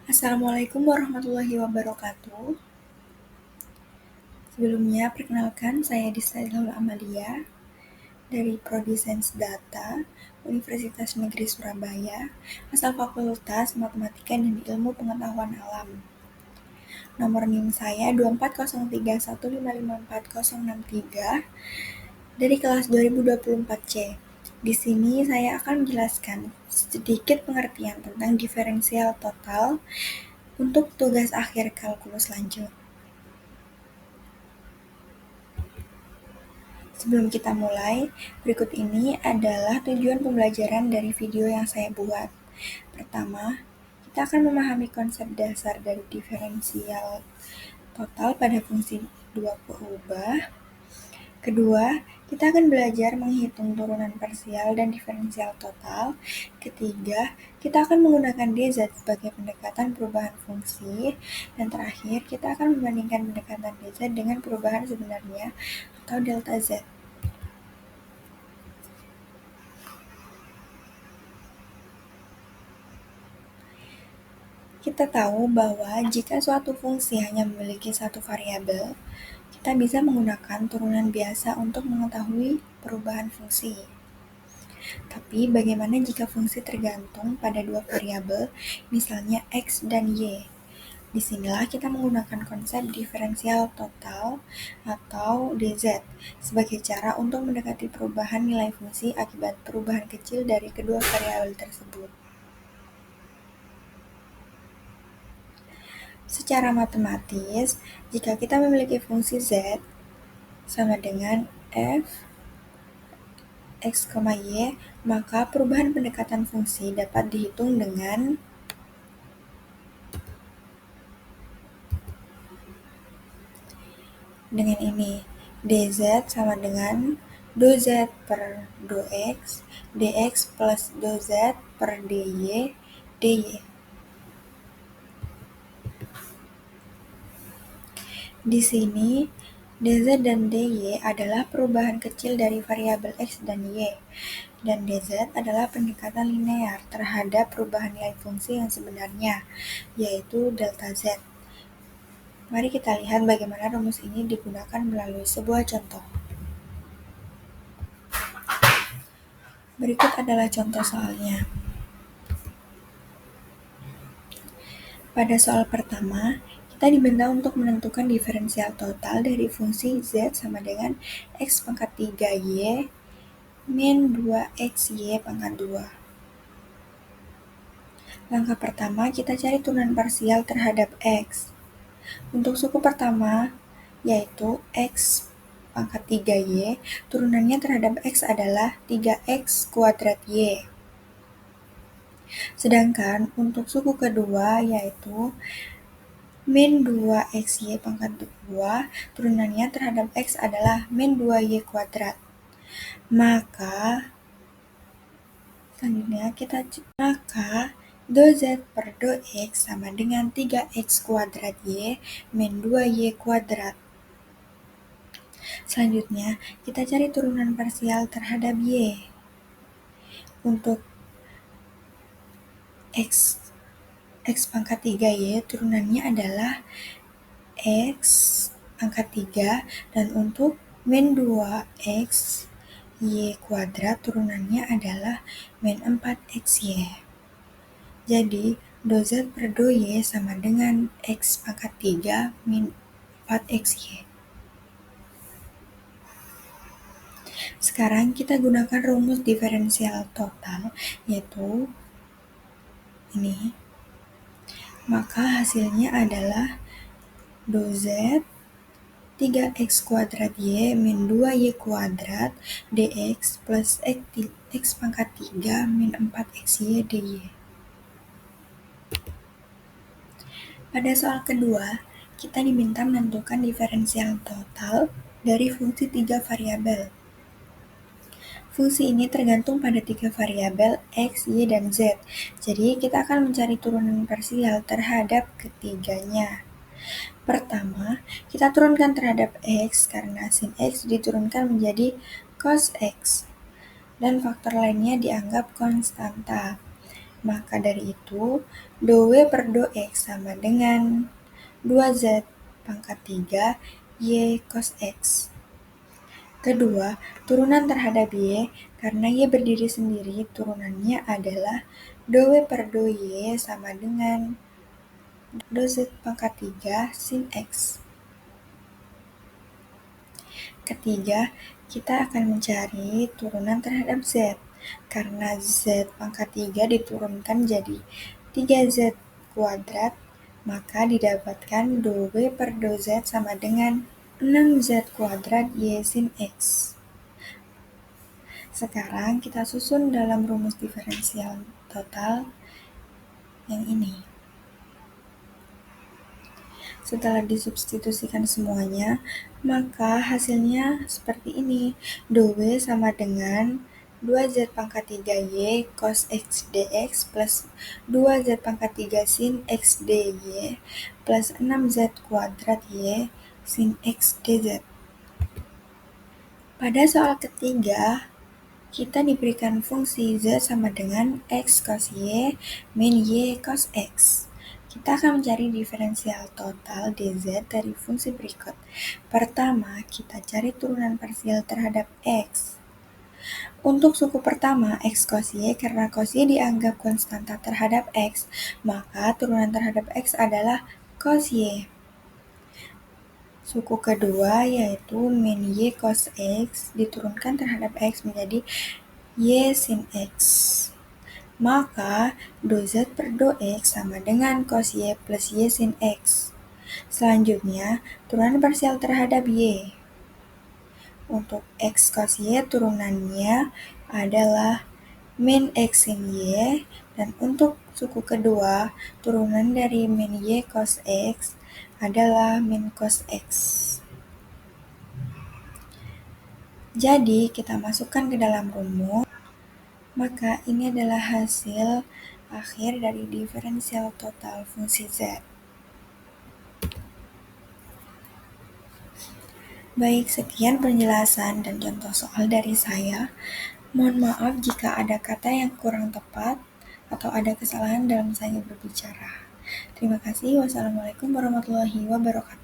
Assalamualaikum warahmatullahi wabarakatuh. Sebelumnya, perkenalkan saya Dista Ilham Amalia dari Prodi Sains Data, Universitas Negeri Surabaya, asal Fakultas Matematika dan Ilmu Pengetahuan Alam. Nomor NIM saya 240315540063 dari kelas 2024C. Di sini saya akan menjelaskan sedikit pengertian tentang diferensial total untuk tugas akhir kalkulus lanjut. Sebelum kita mulai, berikut ini adalah tujuan pembelajaran dari video yang saya buat. Pertama, kita akan memahami konsep dasar dari diferensial total pada fungsi dua berubah. Kedua, kita akan belajar menghitung turunan parsial dan diferensial total. Ketiga, kita akan menggunakan DZ sebagai pendekatan perubahan fungsi. Dan terakhir, kita akan membandingkan pendekatan DZ dengan perubahan sebenarnya atau delta Z. Kita tahu bahwa jika suatu fungsi hanya memiliki satu variabel, kita bisa menggunakan turunan biasa untuk mengetahui perubahan fungsi. Tapi bagaimana jika fungsi tergantung pada dua variabel, misalnya X dan Y? Disinilah kita menggunakan konsep diferensial total atau DZ sebagai cara untuk mendekati perubahan nilai fungsi akibat perubahan kecil dari kedua variabel tersebut. Secara matematis, jika kita memiliki fungsi Z sama dengan f x, y, maka perubahan pendekatan fungsi dapat dihitung dengan ini. dz sama dengan dz per dx, dx plus dz per dy, dy. Di sini, dz dan dy adalah perubahan kecil dari variabel x dan y, dan dz adalah pendekatan linear terhadap perubahan nilai fungsi yang sebenarnya, yaitu delta z. Mari kita lihat bagaimana rumus ini digunakan melalui sebuah contoh. Berikut adalah contoh soalnya. Pada soal pertama, kita diminta untuk menentukan diferensial total dari fungsi z sama dengan x pangkat 3y min 2xy pangkat 2. Langkah pertama, kita cari turunan parsial terhadap x. Untuk suku pertama, yaitu x pangkat 3y, turunannya terhadap x adalah 3x kuadrat y. Sedangkan untuk suku kedua, yaitu min 2xy pangkat 2, turunannya terhadap x adalah min 2y kuadrat. Maka, selanjutnya maka dz per dx sama dengan 3x kuadrat y min 2y kuadrat. Selanjutnya, kita cari turunan parsial terhadap y. Untuk x pangkat 3y turunannya adalah x pangkat 3, dan untuk min 2x y kuadrat turunannya adalah min 4xy. Jadi, dz per dy sama dengan x pangkat 3 min 4xy. Sekarang kita gunakan rumus diferensial total, yaitu ini. Maka hasilnya adalah dz 3x kuadrat y min 2y kuadrat dx plus x pangkat 3 min 4xy dy. Pada soal kedua, kita diminta menentukan diferensial total dari fungsi 3 variabel. Fungsi ini tergantung pada 3 variabel x, y, dan z. Jadi, kita akan mencari turunan parsial terhadap ketiganya. Pertama, kita turunkan terhadap x karena sin x diturunkan menjadi cos x. dan faktor lainnya dianggap konstanta. Maka dari itu, dou W per dou X sama dengan 2Z pangkat 3 Y cos X. Kedua, turunan terhadap Y, karena Y berdiri sendiri, turunannya adalah dou W per dou Y sama dengan dou Z pangkat 3 sin X. Ketiga, kita akan mencari turunan terhadap Z. Karena Z pangkat 3 diturunkan jadi 3Z kuadrat, maka didapatkan dou W per dou Z sama dengan 6Z kuadrat Y sin X. Sekarang kita susun dalam rumus diferensial total yang ini. Setelah disubstitusikan semuanya, maka hasilnya seperti ini. Dou W sama dengan 2Z pangkat 3Y cos X dx plus 2Z pangkat 3 sin X dy plus 6Z kuadrat Y sin X dz. Pada soal ketiga, kita diberikan fungsi Z sama dengan X cos Y min Y cos X. Kita akan mencari diferensial total dz dari fungsi berikut. Pertama, kita cari turunan parsial terhadap X. Untuk suku pertama, X cos Y, karena cos Y dianggap konstanta terhadap X, maka turunan terhadap X adalah cos Y. Suku kedua yaitu min Y cos X diturunkan terhadap X menjadi Y sin X. Maka dou Z per dou X sama dengan cos Y plus Y sin X. Selanjutnya, turunan parsial terhadap Y. Untuk X cos Y turunannya adalah min X sin Y, dan untuk suku kedua, turunan dari min Y cos X adalah min cos X. Jadi, kita masukkan ke dalam rumus, maka ini adalah hasil akhir dari diferensial total fungsi Z. Baik, sekian penjelasan dan contoh soal dari saya. Mohon maaf jika ada kata yang kurang tepat atau ada kesalahan dalam saya berbicara. Terima kasih. Wassalamualaikum warahmatullahi wabarakatuh.